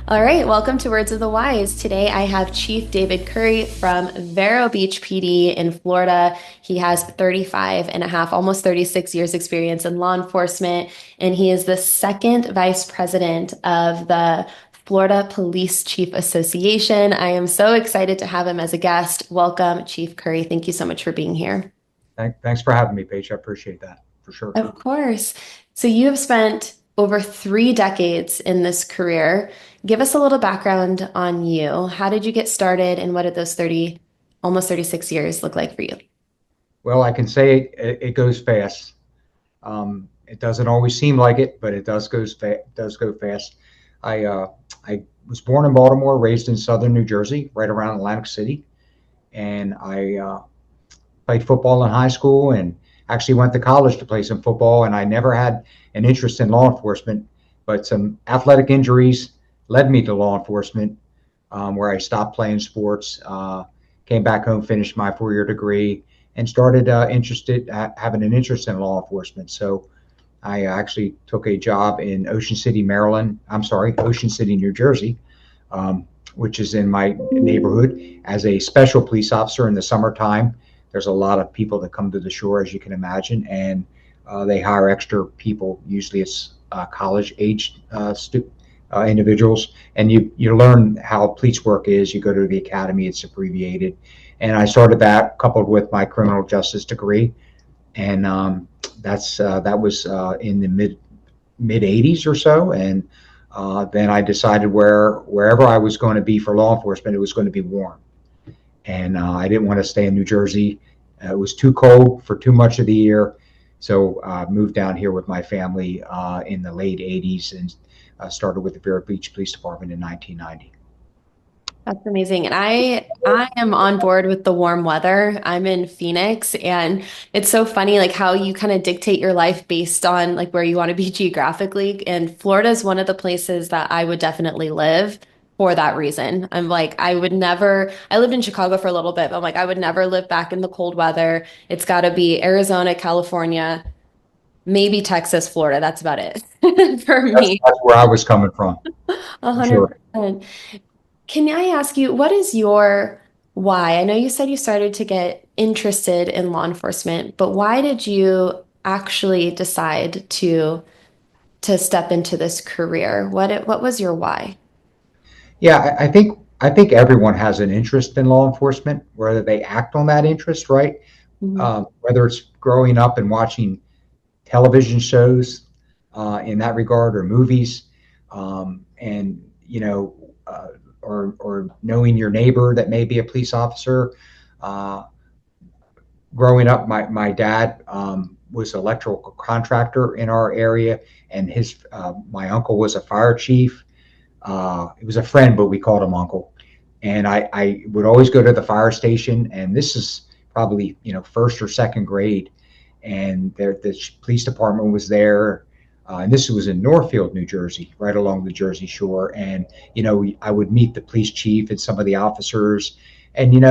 All right, welcome to Words of the Wise. Today I have Chief David Currey from Vero Beach PD in Florida. He has 35 and a half, almost 36 years experience in law enforcement, and he is the second vice president of the Florida Police Chief Association. I am so excited to have him as a guest. Welcome, Chief Currey. Thank you so much for being here. Thanks for having me, Paige. I appreciate that for sure. Of course. So you have spent over 3 decades in this career. Give us a little background on you. How did you get started, and what did those 30, almost 36 years look like for you? Well, I can say it goes fast. It doesn't always seem like it, but does go fast. I was born in Baltimore, raised in southern New Jersey, right around Atlantic City, and I played football in high school and actually went to college to play some football. And I never had an interest in law enforcement, but some athletic injuries led me to law enforcement, where I stopped playing sports, came back home, finished my 4 year degree, and started having an interest in law enforcement. So I actually took a job in Ocean City, Maryland. I'm sorry, Ocean City, New Jersey, which is in my neighborhood, as a special police officer in the summertime. There's a lot of people that come to the shore, as you can imagine, and they hire extra people. Usually, it's college-aged individuals, and you learn how police work is. You go to the academy; it's abbreviated, and I started that coupled with my criminal justice degree, and that was in the mid '80s or so, and then I decided wherever I was going to be for law enforcement, it was going to be warm, and I didn't want to stay in New Jersey. It was too cold for too much of the year, so I moved down here with my family in the late '80s and started with the Vero Beach Police Department in 1990. That's amazing. And I am on board with the warm weather. I'm in Phoenix, and it's so funny like how you kind of dictate your life based on like where you want to be geographically. And Florida is one of the places that I would definitely live for that reason. I'm like I would never I lived in Chicago for a little bit, but I'm like I would never live back in the cold weather. It's got to be Arizona, California, maybe Texas, Florida. That's about it for That's, me. that's where I was coming from, for sure. 100%. Can I ask you, what is your why? I know you said you started to get interested in law enforcement, but why did you actually decide to step into this career? What was your why? Yeah, I think everyone has an interest in law enforcement, whether they act on that interest, right? Mhm. Whether it's growing up and watching television shows in that regard, or movies, and or knowing your neighbor that may be a police officer. Uh, Growing up, my dad was an electrical contractor in our area, and his my uncle was a fire chief. He was a friend, but we called him uncle. And I would always go to the fire station, and this is probably first or second grade, and the police department was there. And this was in Northfield, New Jersey, right along the Jersey Shore. And I would meet the police chief and some of the officers, and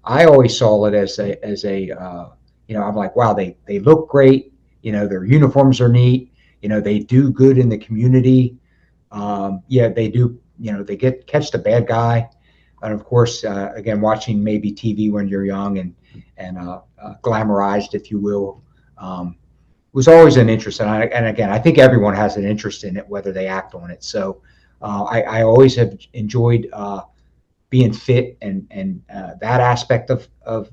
I always saw it as a I'm like, wow, they look great. Their uniforms are neat. They do good in the community. Yeah, they do. They catch the bad guy, and of course, again, watching maybe TV when you're young and glamorized, if you will, was always an interest. And again, I think everyone has an interest in it, whether they act on it. So I always have enjoyed being fit and that aspect of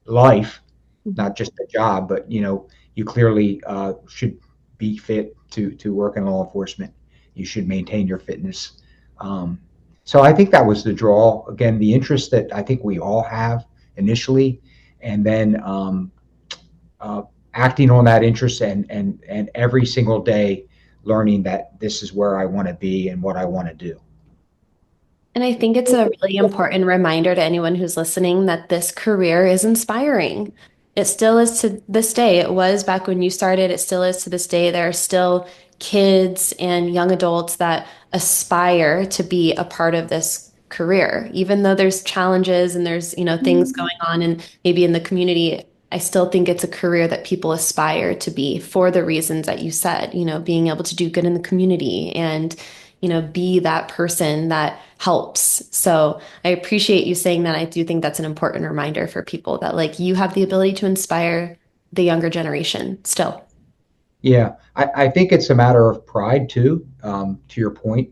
life, not just a job, but you clearly should be fit to work in law enforcement. You should maintain your fitness. Um, so I think that was the draw. Again, the interest that I think we all have initially, and then uh, acting on that interest and every single day learning that this is where I want to be and what I want to do. And I think it's a really important reminder to anyone who's listening that this career is inspiring. It still is to this day. It was back when you started. It still is to this day. There are still kids and young adults that aspire to be a part of this career. Even though there's challenges and there's, things going on and maybe in the community, I still think it's a career that people aspire to be for the reasons that you said, being able to do good in the community and be that person that helps. So I appreciate you saying that. I do think that's an important reminder for people that like you have the ability to inspire the younger generation still. Yeah, I think it's a matter of pride too. To your point,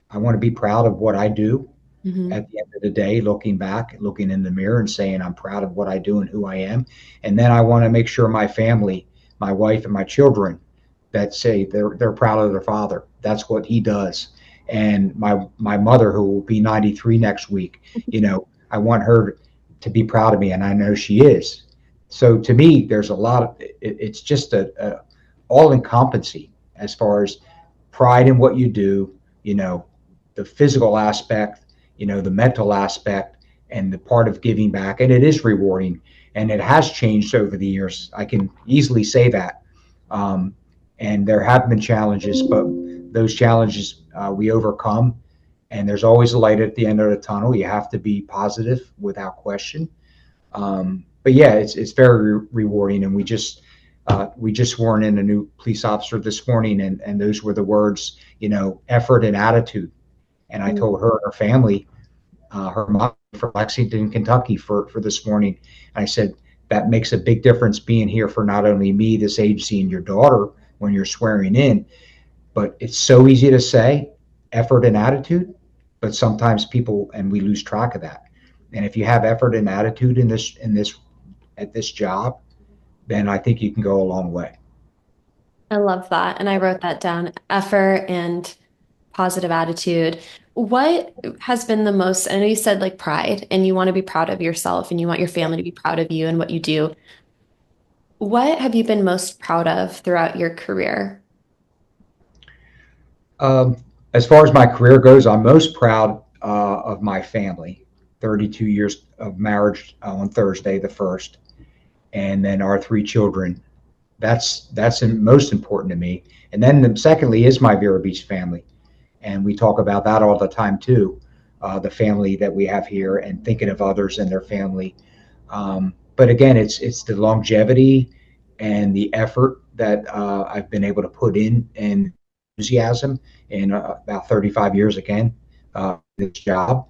I want to be proud of what I do Hmm. at the end of the day, looking back, looking in the mirror and saying, I'm proud of what I do and who I am. And then I want to make sure my family, my wife and my children that say they're proud of their father. That's what he does. And my mother, who will be 93 next week, I want her to be proud of me, and I know she is. So to me, there's a lot of it's just a all encompassing as far as pride in what you do, you know, the physical aspect, the mental aspect, and the part of giving back. And it is rewarding, and it has changed over the years. I can easily say that. Um, and there have been challenges, but those challenges we overcome. And there's always a light at the end of the tunnel. You have to be positive without question. But yeah, it's very rewarding, and we just sworn in a new police officer this morning, and those were the words, effort and attitude. And I told her and her family, her mom from Lexington, Kentucky, for this morning. And I said that makes a big difference being here for not only me, this agency, and your daughter when you're swearing in, but it's so easy to say effort and attitude, but sometimes people and we lose track of that. And if you have effort and attitude in this at this job, then I think you can go a long way. I love that. And I wrote that down. Effort and positive attitude. What has been the most, I know you said like pride and you want to be proud of yourself and you want your family to be proud of you and what you do. What have you been most proud of throughout your career? Um, as far as my career goes, I'm most proud of my family. 32 years of marriage on Thursday, the first, and then our three children. That's most important to me. And then secondly is my Vero Beach family, and we talk about that all the time too. The family that we have here, and thinking of others and their family. But again, it's the longevity and the effort that I've been able to put in, and enthusiasm in about 35 years again, this job.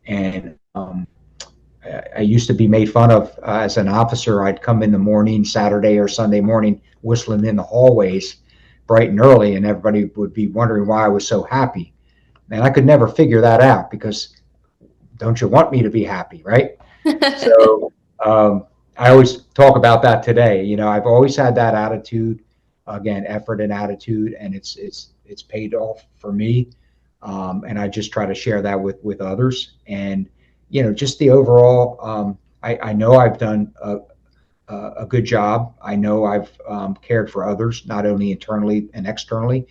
And I used to be made fun of as an officer. I'd come in the morning, Saturday or Sunday morning, whistling in the hallways bright and early, and everybody would be wondering why I was so happy. And I could never figure that out because don't you want me to be happy, right? So I always talk about that today. I've always had that attitude, again, effort and attitude, and it's paid off for me. And I just try to share that with others. And just the overall, I know I've done a good job. I know I've cared for others, not only internally and externally,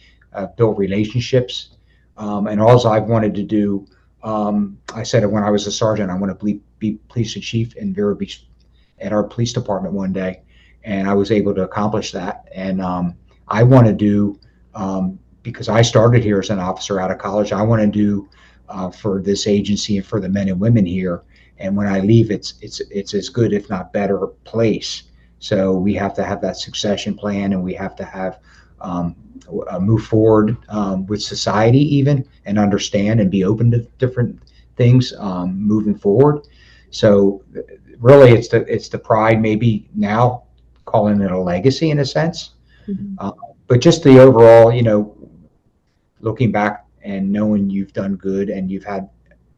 built relationships. And all I've wanted to do, I said it when I was a sergeant, I want to be police chief in Vero Beach at our police department one day. And I was able to accomplish that. And I want to do, because I started here as an officer out of college, I want to do for this agency and for the men and women here. And when I leave, it's as good, if not better, place. So we have to have that succession plan, and we have to have move forward with society, even, and understand and be open to different things moving forward. So really, it's the pride, maybe now calling it a legacy in a sense, Mhm. uh, but just the overall, looking back and knowing you've done good and you've had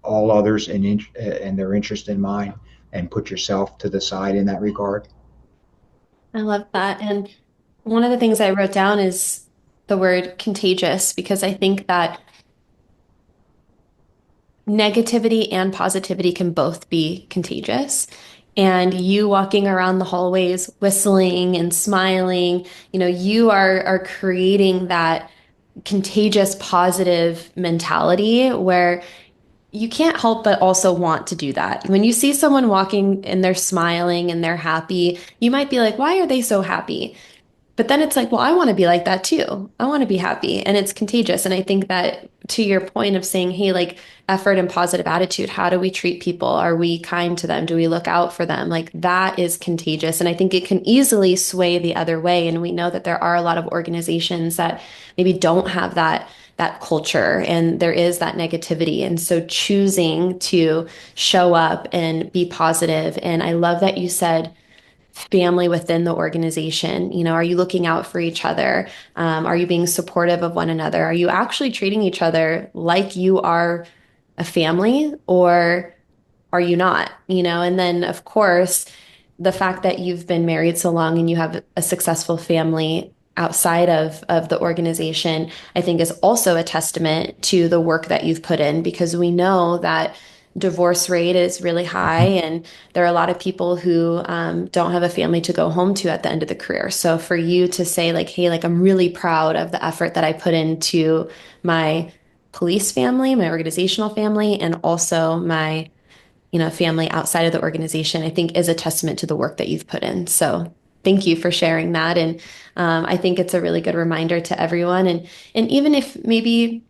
all others and their interest in mind, and put yourself to the side in that regard. I love that. And one of the things I wrote down is the word contagious because I think that negativity and positivity can both be contagious. And you walking around the hallways, whistling and smiling, you are creating that contagious positive mentality where you can't help but also want to do that. When you see someone walking and they're smiling and they're happy, you might be like, why are they so happy? But then it's like, well, I want to be like that too. I want to be happy and it's contagious. And I think that to your point of saying, hey, like effort and positive attitude, how do we treat people? Are we kind to them? Do we look out for them? Like that is contagious. And I think it can easily sway the other way. And we know that there are a lot of organizations that maybe don't have that that culture and there is that negativity. And so choosing to show up and be positive. And I love that you said family within the organization. You know, are you looking out for each other? Are you being supportive of one another? Are you actually treating each other like you are a family, or are you not? You know, and then of course, the fact that you've been married so long and you have a successful family outside of the organization, I think is also a testament to the work that you've put in because we know that divorce rate is really high and there are a lot of people who don't have a family to go home to at the end of the career. So for you to say like, hey, like I'm really proud of the effort that I put into my police family, my organizational family, and also my family outside of the organization, I think is a testament to the work that you've put in. So thank you for sharing that. And I think it's a really good reminder to everyone. And even if maybe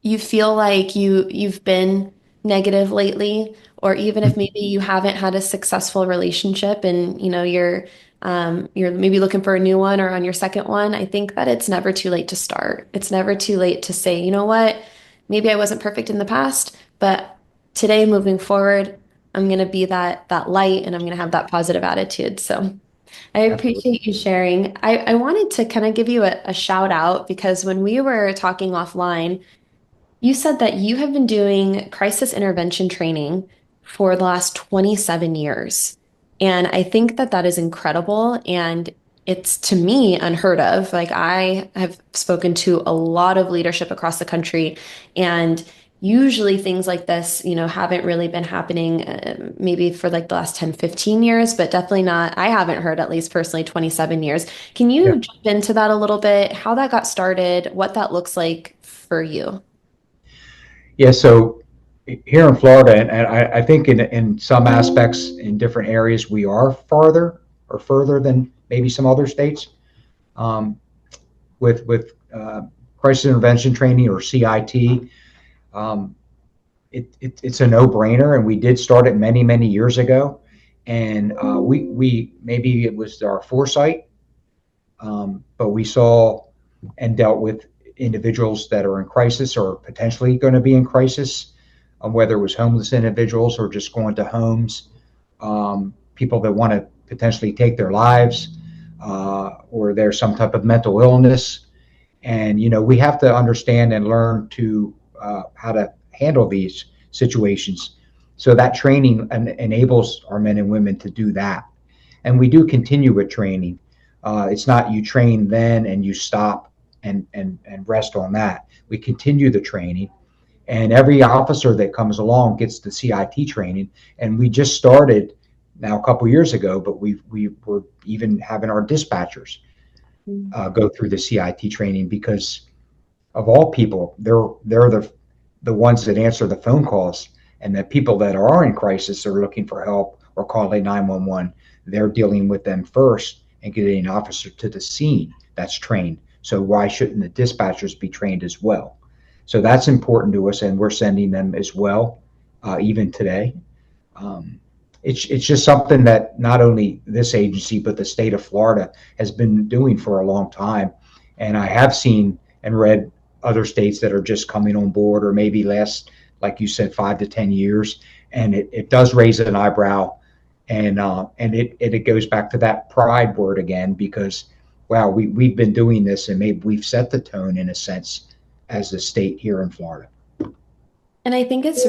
you feel like you've been negative lately, or even if maybe you haven't had a successful relationship and you're maybe looking for a new one or on your second one, I think that it's never too late to start. It's never too late to say, you know what, maybe I wasn't perfect in the past, but today moving forward, I'm gonna be that light and I'm gonna have that positive attitude. So I Absolutely. appreciate you sharing. I wanted to kind of give you a shout out because when we were talking offline, you said that you have been doing crisis intervention training for the last 27 years. And I think that that is incredible. And it's to me unheard of. Like, I have spoken to a lot of leadership across the country, and usually things like this, haven't really been happening maybe for like the last 10, 15 years, but definitely not. I haven't heard, at least personally, 27 years. Can Yeah. you jump into that a little bit? How that got started, what that looks like for you? Yeah. So here in Florida, and I think in some aspects in different areas, we are farther or further than maybe some other states um, with crisis intervention training or CIT. Um, it's a no brainer, and we did start it many years ago. And we maybe it was our foresight, but we saw and dealt with individuals that are in crisis or potentially going to be in crisis, whether it was homeless individuals or just going to homes, people that want to potentially take their lives, or there's some type of mental illness. And, we have to understand and learn to how to handle these situations. So that training enables our men and women to do that. And we do continue with training. It's not you train then and you stop and rest on that. We continue the training, and every officer that comes along gets the CIT training. And we just started now a couple years ago, but we were even having our dispatchers go through the CIT training because of all people, they're the ones that answer the phone calls, and the people that are in crisis are looking for help or calling 911. They're dealing with them first and getting an officer to the scene that's trained. So why shouldn't the dispatchers be trained as well? So that's important to us, and we're sending them as well, even today. Um, it's just something that not only this agency but the state of Florida has been doing for a long time, and I have seen and read other states that are just coming on board, or maybe last, like you said, 5 to 10 years, and it does raise an eyebrow, and it goes back to that pride word again because wow, we've been doing this and maybe we've set the tone in a sense as the state here in Florida. And I think it's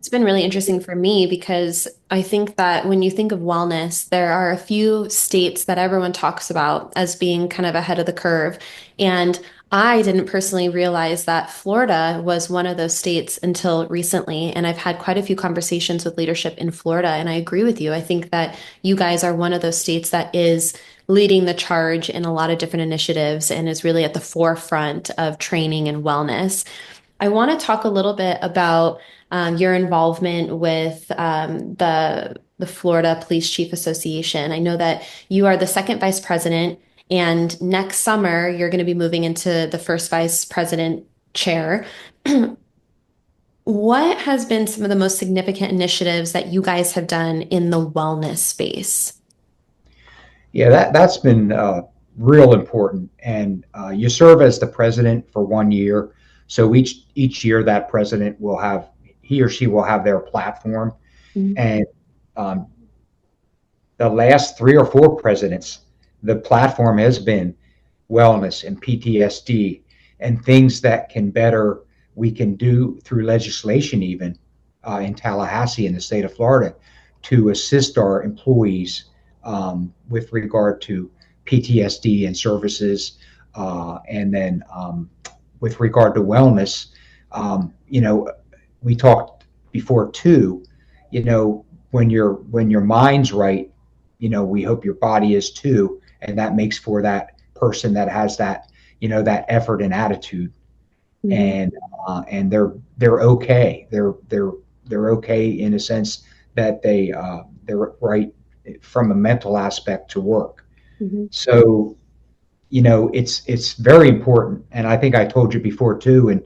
been really interesting for me because I think that when you think of wellness, there are a few states that everyone talks about as being kind of ahead of the curve. And I didn't personally realize that Florida was one of those states until recently. And I've had quite a few conversations with leadership in Florida. And I agree with you. I think that you guys are one of those states that is leading the charge in a lot of different initiatives and is really at the forefront of training and wellness. I want to talk a little bit about your involvement with the Florida Police Chief Association. I know that you are the second vice president, and next summer you're going to be moving into the first vice president chair. What has been some of the most significant initiatives that you guys have done in the wellness space? Yeah, that's been real important. And you serve as the president for 1 year. So each year that president will have, he or she will have their platform. Mhm. And um, the last 3 or 4 presidents, the platform has been wellness and PTSD and things that can better, we can do through legislation, even in Tallahassee in the state of Florida, to assist our employees with regard to PTSD and services. And then with regard to wellness, you know, we talked before too, you know, when your mind's right, you know, we hope your body is too, and that makes for that person that has that, you know, that effort and attitude. Mhm. And they're okay. They're okay in a sense that they're right from a mental aspect to work. Mhm. So you know, it's very important. And I think I told you before too. And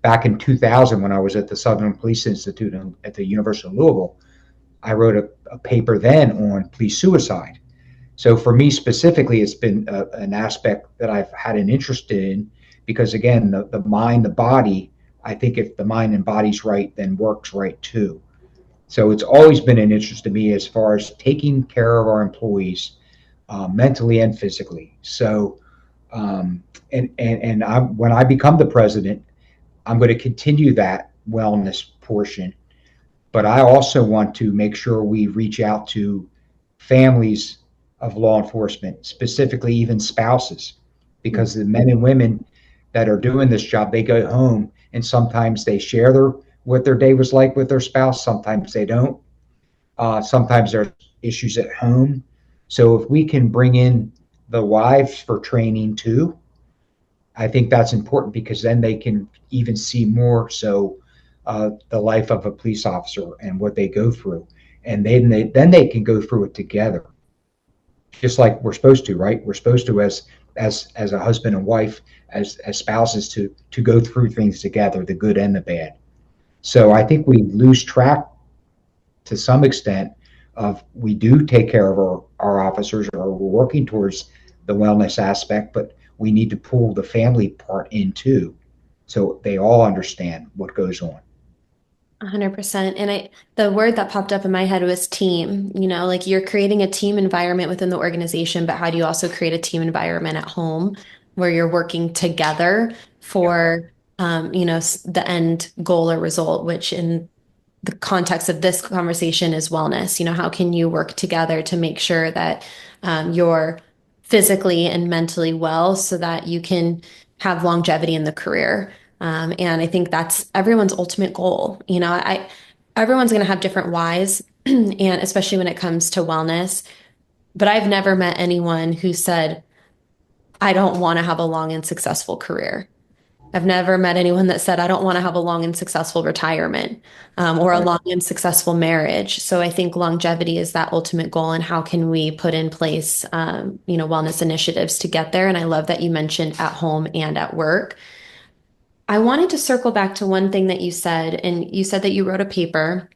back in 2000, when I was at the Southern Police Institute at the University of Louisville, I wrote a paper then on police suicide. So for me specifically, it's been an aspect that I've had an interest in because again, the mind, the body. I think if the mind and body's right, then work's right too. So it's always been an interest to me as far as taking care of our employees mentally and physically. So um, and when I become the president, I'm going to continue that wellness portion. But I also want to make sure we reach out to families of law enforcement, specifically even spouses, because the men and women that are doing this job, they go home and sometimes they share their what their day was like with their spouse. Sometimes they don't. Sometimes there's issues at home. So if we can bring in the wives for training too, I think that's important because then they can even see more so the life of a police officer and what they go through, and then they can go through it together, just like we're supposed to, right? We're supposed to as a husband and wife, as spouses, to go through things together, the good and the bad. So I think we lose track to some extent of we do take care of our officers or we're working towards the wellness aspect, but we need to pull the family part in too so they all understand what goes on. 100%. And the word that popped up in my head was team. You know, like you're creating a team environment within the organization, but how do you also create a team environment at home where you're working together Yeah. for, the end goal or result, which in the context of this conversation is wellness. You know, how can you work together to make sure that you're physically and mentally well so that you can have longevity in the career? And I think that's everyone's ultimate goal. You know, everyone's going to have different whys, and especially when it comes to wellness. But I've never met anyone who said, I don't want to have a long and successful career. I've never met anyone that said, I don't want to have a long and successful retirement or a Right. long and successful marriage. So I think longevity is that ultimate goal. And how can we put in place, wellness initiatives to get there? And I love that you mentioned at home and at work. I wanted to circle back to one thing that you said, and you said that you wrote a paper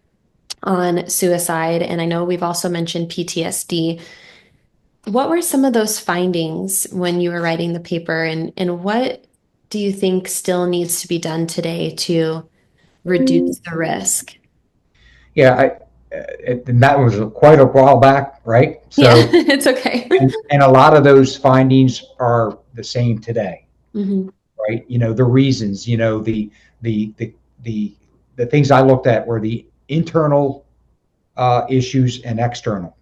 on suicide. And I know we've also mentioned PTSD. What were some of those findings when you were writing the paper, and what do you think still needs to be done today to reduce the risk? Yeah. And that was quite a while back, right? Yeah, So, it's okay. and a lot of those findings are the same today, Hmm. right? You know, the reasons, you know, the, the, the, the things I looked at were the internal issues and external.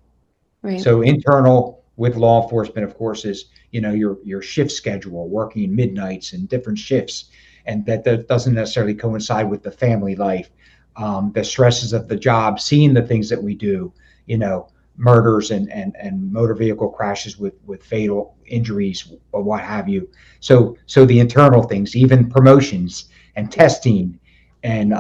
Right. So internal with law enforcement, of course, is you know your shift schedule, working midnights and different shifts, and that doesn't necessarily coincide with the family life, the stresses of the job, seeing the things that we do, you know, murders and motor vehicle crashes with fatal injuries or what have you. So the internal things, even promotions and testing, and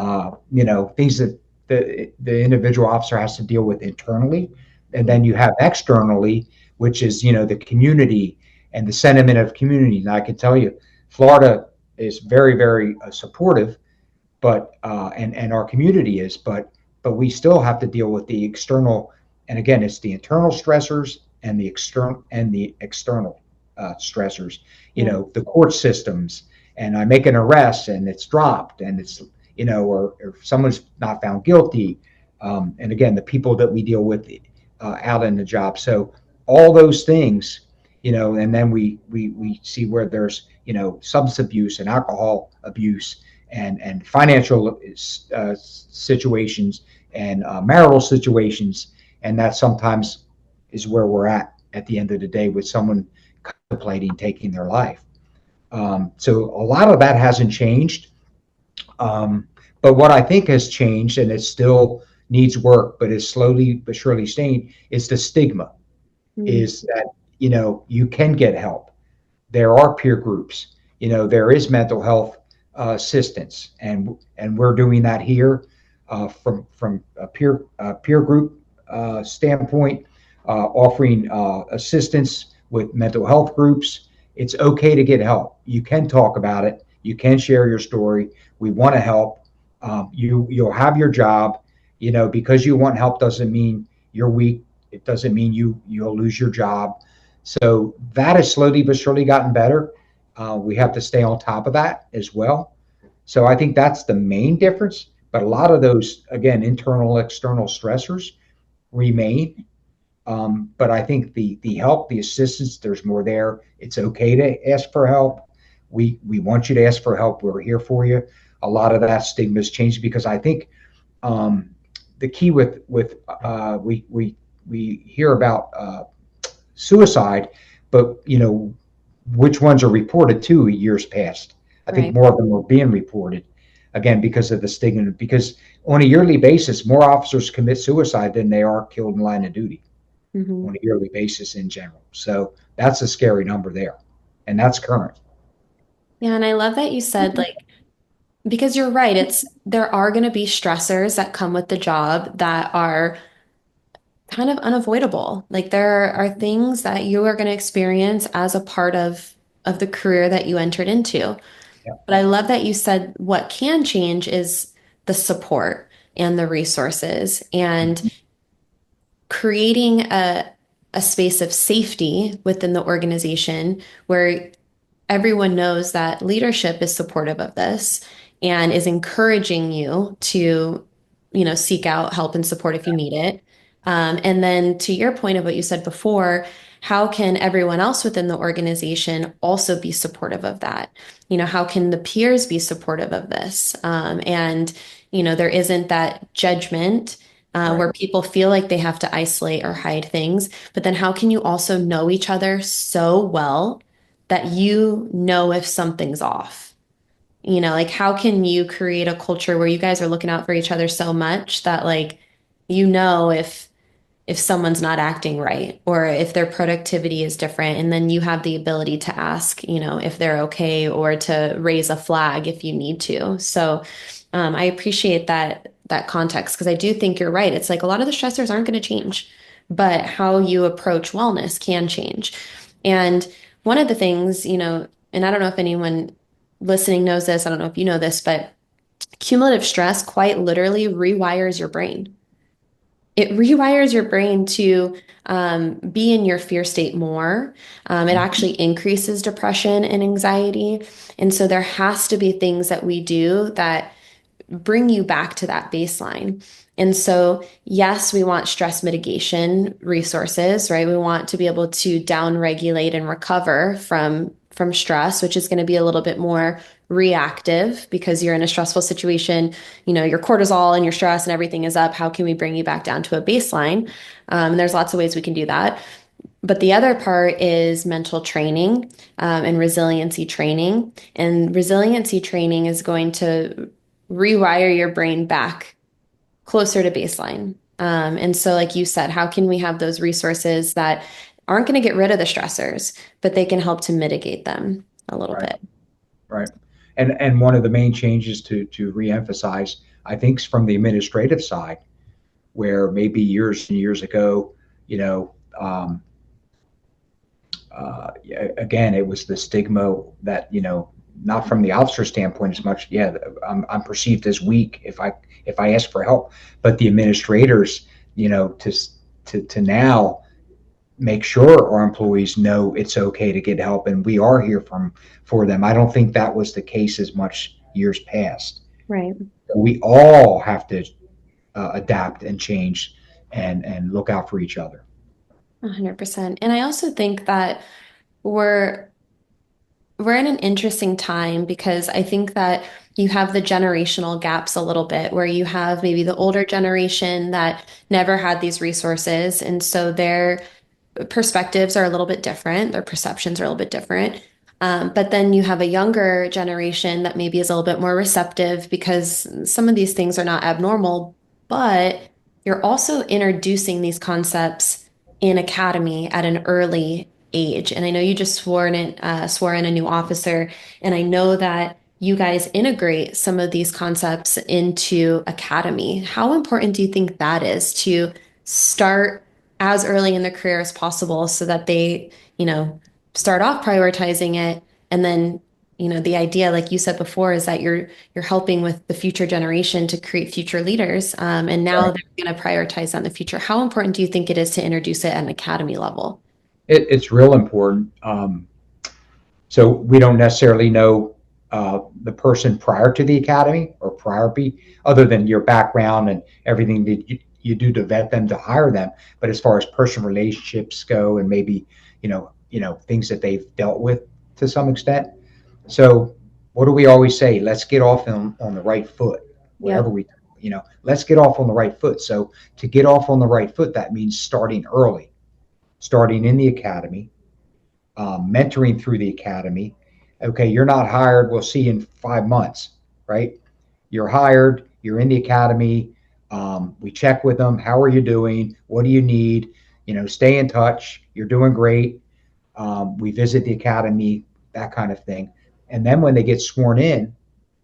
you know things that the individual officer has to deal with internally, and then you have externally, which is you know the community and the sentiment of community. And I can tell you, Florida is very supportive, but and our community is, but we still have to deal with the external. And again, it's the internal stressors and the external. stressors, Yeah. the court systems, and I make an arrest and it's dropped, and it's, or someone's not found guilty. And again, the people that we deal with out in the job. So all those things, and then we see where there's, substance abuse and alcohol abuse and financial situations and marital situations. And that sometimes is where we're at the end of the day with someone contemplating taking their life. So a lot of that hasn't changed. But what I think has changed, and it still needs work, but is slowly but surely staying, is the stigma. Mm. Is that you can get help. There are peer groups. There is mental health assistance, and we're doing that here from a peer group standpoint, offering assistance with mental health groups. It's okay to get help. You can talk about it. You can share your story. We want to help. You'll have your job. Because you want help doesn't mean you're weak. It doesn't mean you'll lose your job. So that has slowly but surely gotten better. We have to stay on top of that as well. So I think that's the main difference. But a lot of those, again, internal, external stressors remain. But I think the help, the assistance, there's more there. It's okay to ask for help. We want you to ask for help. We're here for you. A lot of that stigma has changed because I think the key with we hear about suicide, but which ones are reported to years past. I think Right. more of them are being reported again because of the stigma. Because on a yearly basis, more officers commit suicide than they are killed in line of duty Hmm. on a yearly basis in general. So that's a scary number there, and that's current. Yeah, and I love that you said like because you're right, it's there are going to be stressors that come with the job that are kind of unavoidable. Like there are things that you are going to experience as a part of the career that you entered into. Yeah. But I love that you said what can change is the support and the resources and Mhm. creating a space of safety within the organization where everyone knows that leadership is supportive of this and is encouraging you to, seek out help and support if you need it. And then to your point of what you said before, how can everyone else within the organization also be supportive of that? How can the peers be supportive of this? And, there isn't that judgment Right. where people feel like they have to isolate or hide things. But then how can you also know each other so well that you know if something's off? Like how can you create a culture where you guys are looking out for each other so much that like if someone's not acting right or if their productivity is different and then you have the ability to ask, if they're okay or to raise a flag if you need to. So I appreciate that context because I do think you're right. It's like a lot of the stressors aren't going to change, but how you approach wellness can change. And one of the things, and I don't know if anyone listening knows this, I don't know if you know this, but cumulative stress quite literally rewires your brain. It rewires your brain to be in your fear state more. It Mhm. actually increases depression and anxiety. And so there has to be things that we do that bring you back to that baseline. And so, yes, we want stress mitigation resources, right? We want to be able to down regulate and recover from stress, which is going to be a little bit more reactive because you're in a stressful situation, your cortisol and your stress and everything is up. How can we bring you back down to a baseline? And there's lots of ways we can do that. But the other part is mental training and resiliency training. And resiliency training is going to rewire your brain back closer to baseline. And so, like you said, how can we have those resources that aren't going to get rid of the stressors, but they can help to mitigate them a little Right. bit? Right. And one of the main changes to reemphasize, I think, is from the administrative side, where maybe years and years ago, you know, um, again, it was the stigma that not from the officer standpoint as much. Yeah, I'm perceived as weak if I ask for help, but the administrators, to now. make sure our employees know it's okay to get help and we are here for them. I don't think that was the case as much years past. Right. We all have to adapt and change and look out for each other. 100%. And I also think that we're we're in an interesting time because I think that you have the generational gaps a little bit where you have maybe the older generation that never had these resources. And so their perspectives are a little bit different, their perceptions are a little bit different. But then you have a younger generation that maybe is a little bit more receptive because some of these things are not abnormal, but you're also introducing these concepts in academy at an early age. And I know you just swore in a new officer, and I know that you guys integrate some of these concepts into academy. How important do you think that is to start as early in their career as possible so that they, you know, start off prioritizing it and then, the idea, like you said before, is that you're helping with the future generation to create future leaders. And now Right. they're going to prioritize on the future. How important do you think it is to introduce it at an academy level? It's real important. So we don't necessarily know the person prior to the academy or prior be other than your background and everything that you do to vet them to hire them. But as far as personal relationships go, and maybe things that they've dealt with to some extent. So what do we always say? Let's get off on the right foot. Whatever Yep. we, let's get off on the right foot. So to get off on the right foot, that means starting early, starting in the academy, mentoring through the academy. Okay, you're not hired. We'll see you in 5 months, right? You're hired. You're in the academy. We check with them. How are you doing? What do you need? Stay in touch. You're doing great. We visit the academy, that kind of thing. And then when they get sworn in,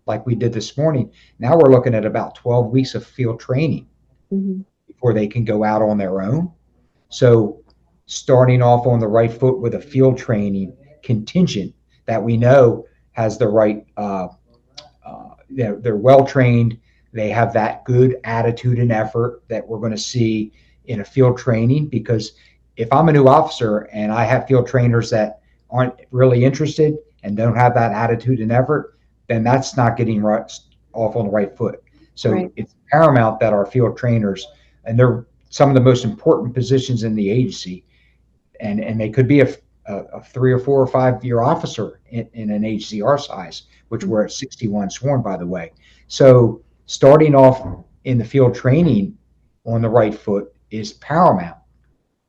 like we did this morning, now we're looking at about 12 weeks of field training Mhm. before they can go out on their own. So starting off on the right foot with a field training contingent that we know has the right, they're well trained. They have that good attitude and effort that we're going to see in a field training. Because if I'm a new officer and I have field trainers that aren't really interested and don't have that attitude and effort, then that's not getting right, off on the right foot. So Right. it's paramount that our field trainers, and they're some of the most important positions in the agency, and they could be a 3 or 4 or 5 year officer in an agency our size, which we're at 61 sworn, by the way. So starting off in the field training on the right foot is paramount.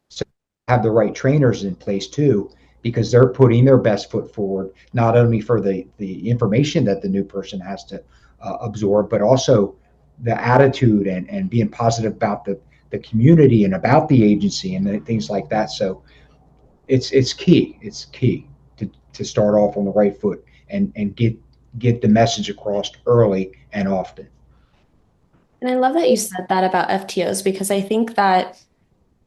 So have the right trainers in place too, because they're putting their best foot forward, not only for the information that the new person has to absorb, but also the attitude and being positive about the community and about the agency and things like that. So it's key. It's key to start off on the right foot and get the message across early and often. And I love that you said that about FTOs because I think that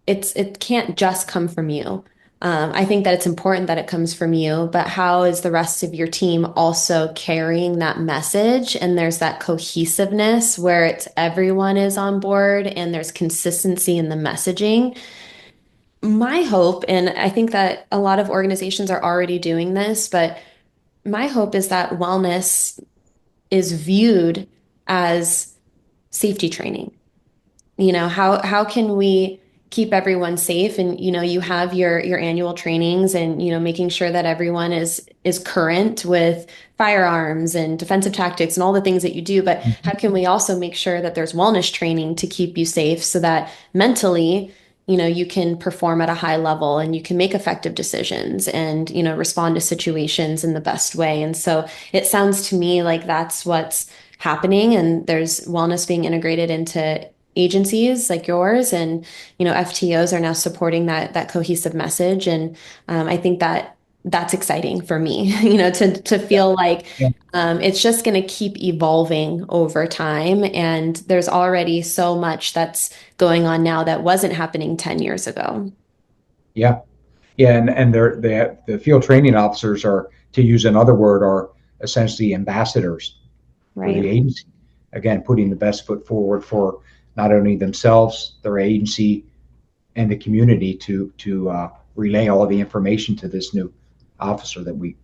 it can't just come from you. I think that it's important that it comes from you, but how is the rest of your team also carrying that message? And there's that cohesiveness where it's everyone is on board and there's consistency in the messaging. My hope, and I think that a lot of organizations are already doing this, but my hope is that wellness is viewed as safety training. How can we keep everyone safe? And you have your annual trainings and making sure that everyone is current with firearms and defensive tactics and all the things that you do. But how can we also make sure that there's wellness training to keep you safe so that mentally, you can perform at a high level and you can make effective decisions and respond to situations in the best way. And so it sounds to me like that's what's happening, and there's wellness being integrated into agencies like yours, and FTOs are now supporting that cohesive message. And I think that that's exciting for me, to feel like Yeah, it's just going to keep evolving over time, and there's already so much that's going on now that wasn't happening 10 years ago. yeah, yeah, and the field training officers are, to use another word, are essentially ambassadors for Right. the agency. Again, putting the best foot forward for not only themselves, their agency, and the community to relay all the information to this new officer that we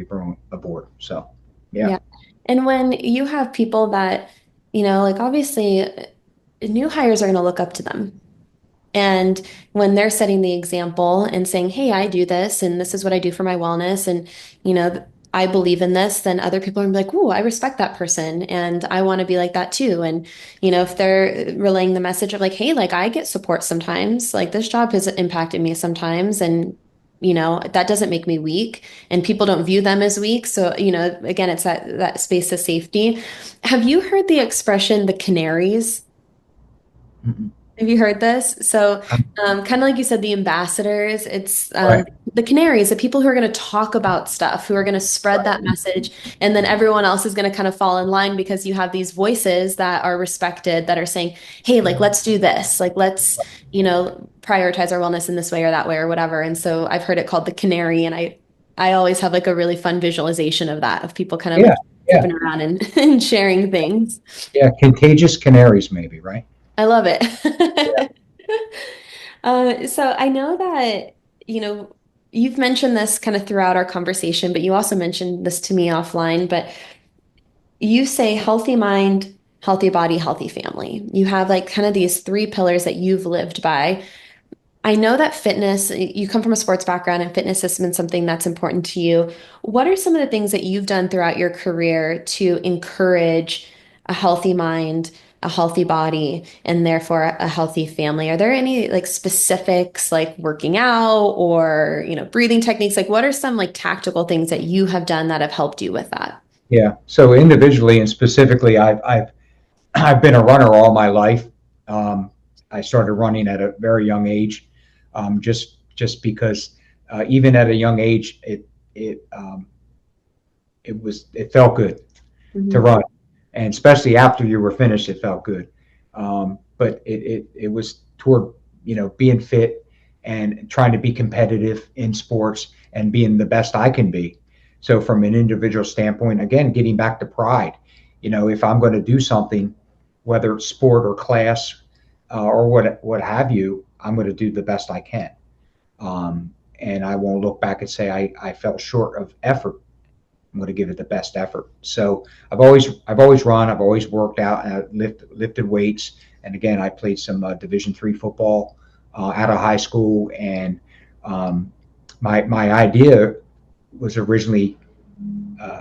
bring aboard. So, yeah, Yeah. And when you have people that, like obviously new hires are going to look up to them. And when they're setting the example and saying, hey, I do this and this is what I do for my wellness and, I believe in this, then other people are gonna be like, ooh, I respect that person and I want to be like that too. And, if they're relaying the message of like, hey, like I get support sometimes, like this job has impacted me sometimes and that doesn't make me weak and people don't view them as weak. So, again, it's that space of safety. Have you heard the expression the canaries? mm-hmm. Have you heard this? So, kind of like you said, the ambassadors, it's Right, the canaries, the people who are going to talk about stuff, who are going to spread that message, and then everyone else is going to kind of fall in line because you have these voices that are respected that are saying, hey, like, let's do this, like, let's, prioritize our wellness in this way or that way or whatever. And so I've heard it called the canary, and I always have like a really fun visualization of that, of people kind of yeah, like yeah, zipping around and, and sharing things. yeah. Contagious canaries, maybe, right? I love it. Yeah, So I know that, you've mentioned this kind of throughout our conversation, but you also mentioned this to me offline, but you say healthy mind, healthy body, healthy family. You have like kind of these three pillars that you've lived by. I know that fitness, you come from a sports background and fitness has been something that's important to you. What are some of the things that you've done throughout your career to encourage a healthy mind, a healthy body, and therefore a healthy family? Are there any like specifics like working out or, breathing techniques? Like what are some like tactical things that you have done that have helped you with that? yeah. So individually and specifically, I've been a runner all my life. Um, I started running at a very young age, just because even at a young age, it felt good to Mhm. run, and especially after you were finished, it felt good. But it was toward being fit and trying to be competitive in sports and being the best I can be. So from an individual standpoint, again, getting back to pride, if I'm going to do something, whether it's sport or class or what have you, I'm going to do the best I can. And I won't look back and say I fell short of effort. I'm going to give it the best effort. So I've always run. I've always worked out and lifted weights. And again, I played some Division III football out of high school. And um, my idea was originally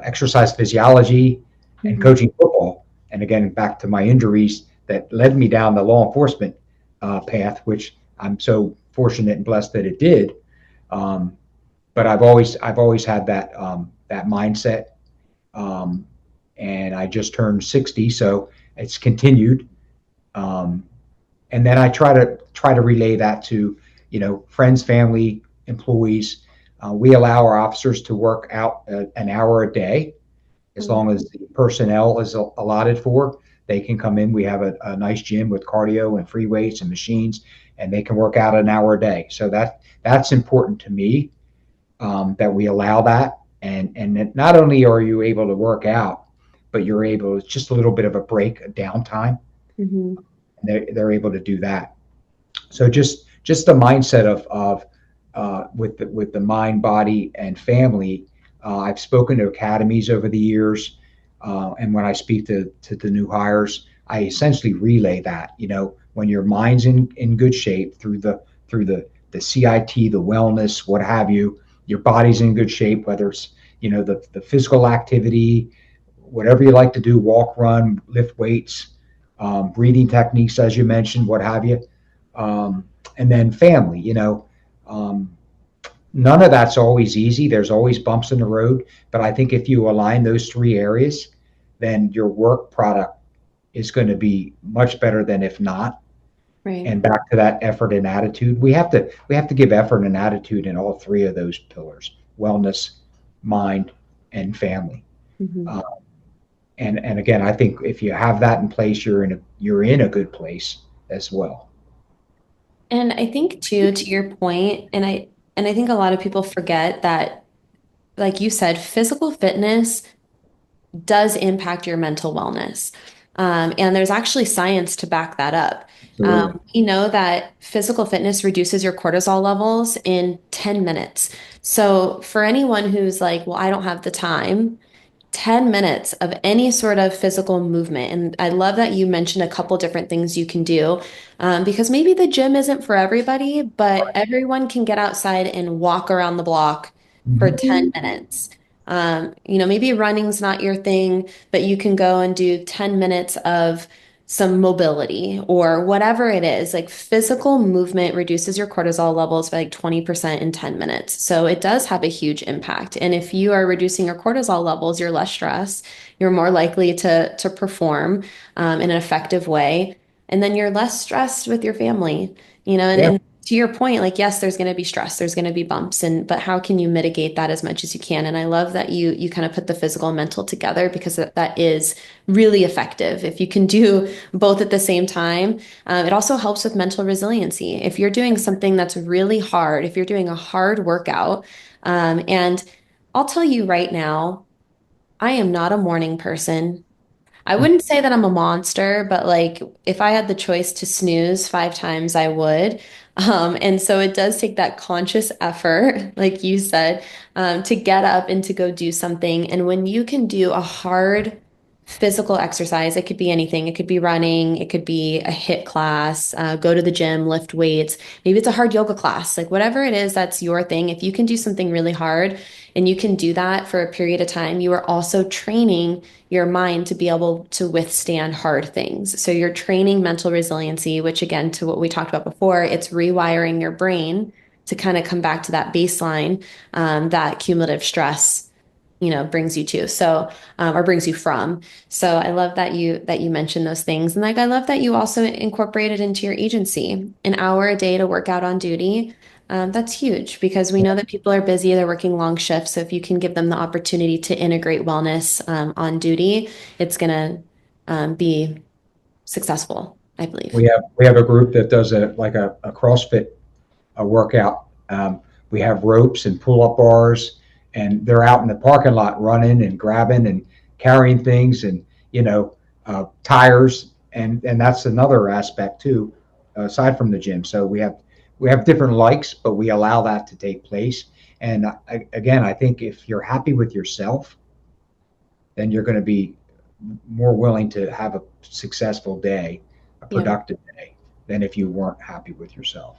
exercise physiology and Mhm. coaching football. And again, back to my injuries that led me down the law enforcement path, which I'm so fortunate and blessed that it did. Um, but I've always had that mindset, um, and I just turned 60, so it's continued. Um, and then I try to relay that to friends, family, employees. We allow our officers to work out an hour a day as Mhm. long as the personnel is allotted for. They can come in. We have a nice gym with cardio and free weights and machines, and they can work out an hour a day. So that's important to me, that we allow that. And not only are you able to work out, but you're able, it's just a little bit of a break, a downtime. Mhm. And they're able to do that. So just the mindset of with the mind, body, and family. I've spoken to academies over the years, and when I speak to the new hires, I essentially relay that. When your mind's in good shape through the CIT, the wellness, what have you, your body's in good shape. Whether it's the physical activity, whatever you like to do, walk, run, lift weights, breathing techniques, as you mentioned, what have you, and then family. Um, None of that's always easy. There's always bumps in the road, but I think if you align those three areas, then your work product is going to be much better than if not. Right. And back to that effort and attitude, we have to give effort and attitude in all three of those pillars: wellness, mind, and family. Mhm. Uh, and again, I think if you have that in place, you're in a good place as well. And I think too, to your point, and I think a lot of people forget that, like you said, physical fitness does impact your mental wellness. And there's actually science to back that up. Absolutely. We know that physical fitness reduces your cortisol levels in 10 minutes. So for anyone who's like, well, I don't have the time, 10 minutes of any sort of physical movement. And I love that you mentioned a couple different things you can do because maybe the gym isn't for everybody, but everyone can get outside and walk around the block for Mhm. 10 minutes. Maybe running's not your thing, but you can go and do 10 minutes of some mobility or whatever it is. Like physical movement reduces your cortisol levels by like 20% in 10 minutes. So it does have a huge impact. And if you are reducing your cortisol levels, you're less stressed, you're more likely to perform in an effective way. And then you're less stressed with your family, Yeah. and to your point, like, yes, there's going to be stress, there's going to be bumps, but how can you mitigate that as much as you can? And I love that you kind of put the physical and mental together because that is really effective. If you can do both at the same time, it also helps with mental resiliency. If you're doing something that's really hard, if you're doing a hard workout, and I'll tell you right now, I am not a morning person. I wouldn't say that I'm a monster, but like if I had the choice to snooze 5 times, I would. And so it does take that conscious effort, like you said, to get up and to go do something. And when you can do a hard physical exercise, it could be anything. It could be running, it could be a HIIT class, go to the gym, lift weights. Maybe it's a hard yoga class, like whatever it is, that's your thing. If you can do something really hard and you can do that for a period of time, you are also training your mind to be able to withstand hard things. So you're training mental resiliency, which again, to what we talked about before, it's rewiring your brain to kind of come back to that baseline that cumulative stress, brings you to. So, or brings you from. So I love that you mentioned those things, and like I love that you also incorporated into your agency an hour a day to work out on duty. That's huge because we know that people are busy, they're working long shifts. So if you can give them the opportunity to integrate wellness on duty, it's going to be successful, I believe. We have a group that does a CrossFit workout. We have ropes and pull up bars, and they're out in the parking lot running and grabbing and carrying things, and tires, and that's another aspect too, aside from the gym. So we have different likes, but we allow that to take place. And again, I think if you're happy with yourself, then you're going to be more willing to have a successful day, a Yeah. productive day, than if you weren't happy with yourself.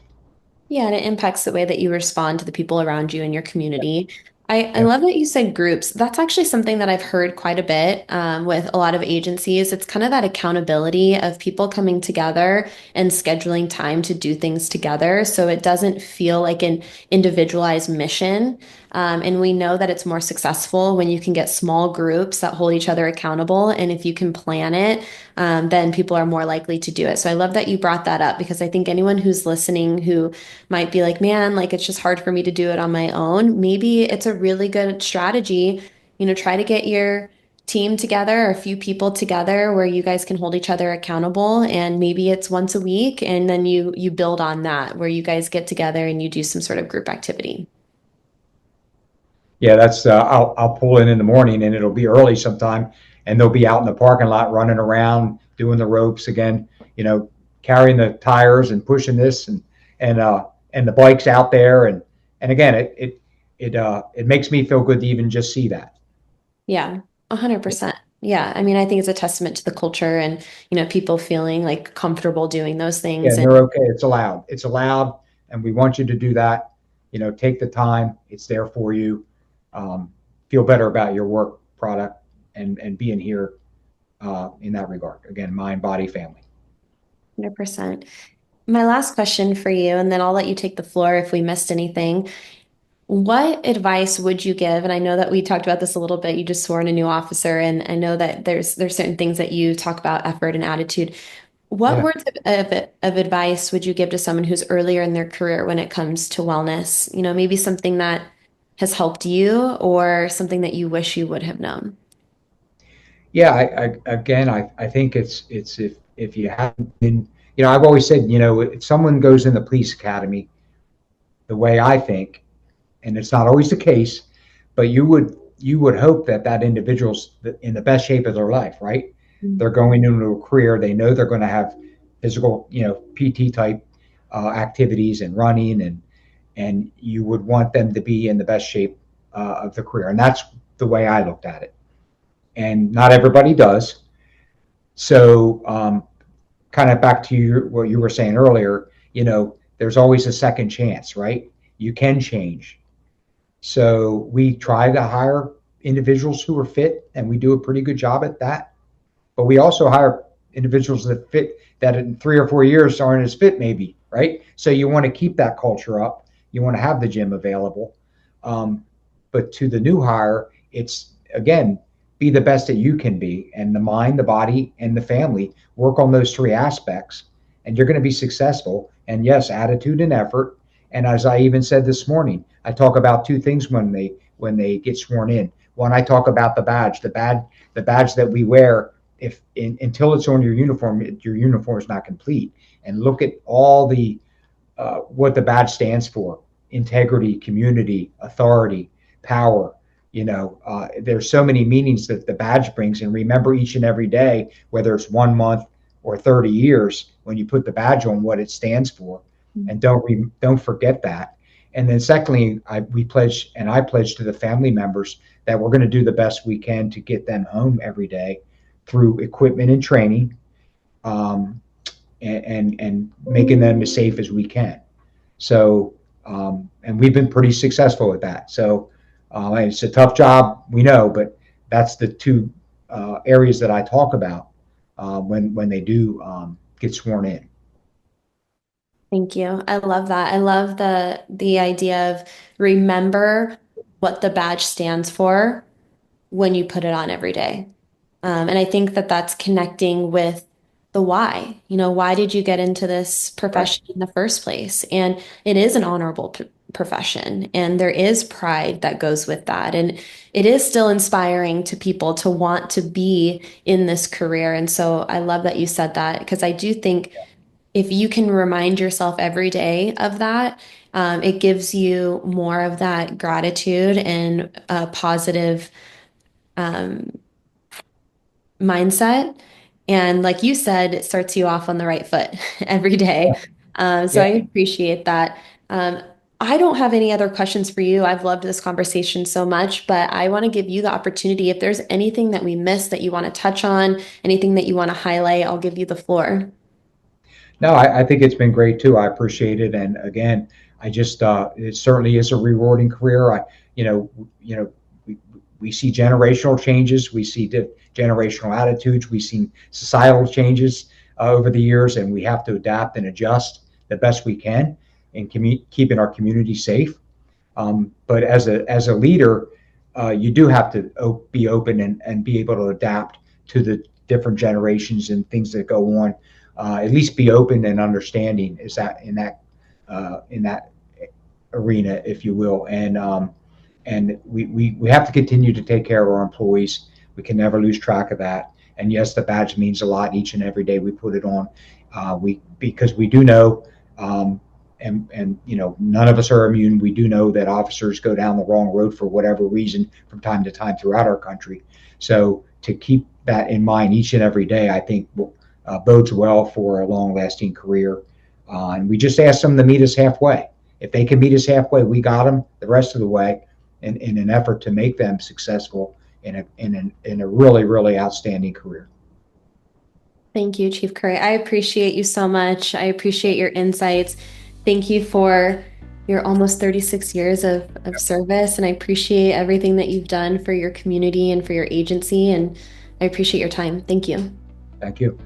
Yeah, and it impacts the way that you respond to the people around you in your community. I Yeah. love that you said groups. That's actually something that I've heard quite a bit with a lot of agencies. It's kind of that accountability of people coming together and scheduling time to do things together. So it doesn't feel like an individualized mission. And we know that it's more successful when you can get small groups that hold each other accountable. And if you can plan it, then people are more likely to do it. So I love that you brought that up because I think anyone who's listening who might be like, man, like it's just hard for me to do it on my own. Maybe it's a really good strategy, try to get your team together or a few people together where you guys can hold each other accountable and maybe it's once a week and then you build on that where you guys get together and you do some sort of group activity. Yeah, that's I'll pull in the morning, and it'll be early sometime, and they'll be out in the parking lot running around doing the ropes again, you know, carrying the tires and pushing this, and the bikes out there, and again, it makes me feel good to even just see that. Yeah, 100%. Yeah, I mean, I think it's a testament to the culture and, people feeling like comfortable doing those Yeah, things. and And they're okay. It's allowed. It's allowed, and we want you to do that. Take the time. It's there for you. Um, feel better about your work product, and being here in that regard. Again, mind, body, family. 100%. My last question for you, and then I'll let you take the floor if we missed anything. What advice would you give? And I know that we talked about this a little bit. You just sworn a new officer, and I know that there's certain things that you talk about effort and attitude. What Yeah. words of advice would you give to someone who's earlier in their career when it comes to wellness? Maybe something that has helped you or something that you wish you would have known. Yeah. I think it's if you haven't been, I've always said, if someone goes in the police academy, the way I think, and it's not always the case, but you would hope that individual's in the best shape of their life, right? Mm. They're going into a career. They know they're going to have physical, PT type activities and running, and you would want them to be in the best shape of the career. And that's the way I looked at it. And not everybody does. So, kind of back to what you were saying earlier, there's always a second chance, right? You can change. So we try to hire individuals who are fit, and we do a pretty good job at that. But we also hire individuals that fit that in 3 or 4 years aren't as fit, maybe, right? So you want to keep that culture up. You want to have the gym available. Um, but to the new hire, it's again, be the best that you can be, and the mind, the body, and the family work on those three aspects, and you're going to be successful. And yes, attitude and effort. And as I even said this morning, I talk about two things when they get sworn in. One, I talk about the badge that we wear. Until it's on your uniform is not complete. And look at all the what the badge stands for: integrity, community, authority, power. There's so many meanings that the badge brings, and remember each and every day, whether it's 1 month or 30 years, when you put the badge on, what it stands for, and don't forget that. And then secondly, I pledge to the family members that we're going to do the best we can to get them home every day through equipment and training, um, and making them as safe as we can. So, and we've been pretty successful at that. So, it's a tough job, we know, but that's the two areas that I talk about when they do get sworn in. Thank you. I love that. I love the idea of remember what the badge stands for when you put it on every day. And I think that that's connecting with the why. Why did you get into this Right. profession in the first place? And it is an honorable profession, and there is pride that goes with that. And it is still inspiring to people to want to be in this career. And so I love that you said that because I do think if you can remind yourself every day of that, it gives you more of that gratitude and a positive um, mindset. And like you said, it starts you off on the right foot every day. So Yeah. I appreciate that. Um, I don't have any other questions for you. I've loved this conversation so much, but I want to give you the opportunity. If there's anything that we missed that you want to touch on, anything that you want to highlight, I'll give you the floor. No, I think it's been great too. I appreciate it. And again, I just it certainly is a rewarding career. You know, we see generational changes. We see generational attitudes. We've seen societal changes over the years, and we have to adapt and adjust the best we can in keeping our community safe. But as a leader, you do have to be open and be able to adapt to the different generations and things that go on. At least be open and understanding is that in that arena, if you will. And we have to continue to take care of our employees. We can never lose track of that. And yes, the badge means a lot each and every day we put it on. We Because we do know, and none of us are immune. We do know that officers go down the wrong road for whatever reason from time to time throughout our country. So to keep that in mind each and every day, I think bodes well for a long-lasting career. And we just ask them to meet us halfway. If they can meet us halfway, we got them the rest of the way in an effort to make them successful in a really, really outstanding career. Thank you, Chief Curry. I appreciate you so much. I appreciate your insights. Thank you for your almost 36 years of service. And I appreciate everything that you've done for your community and for your agency. And I appreciate your time. Thank you. Thank you.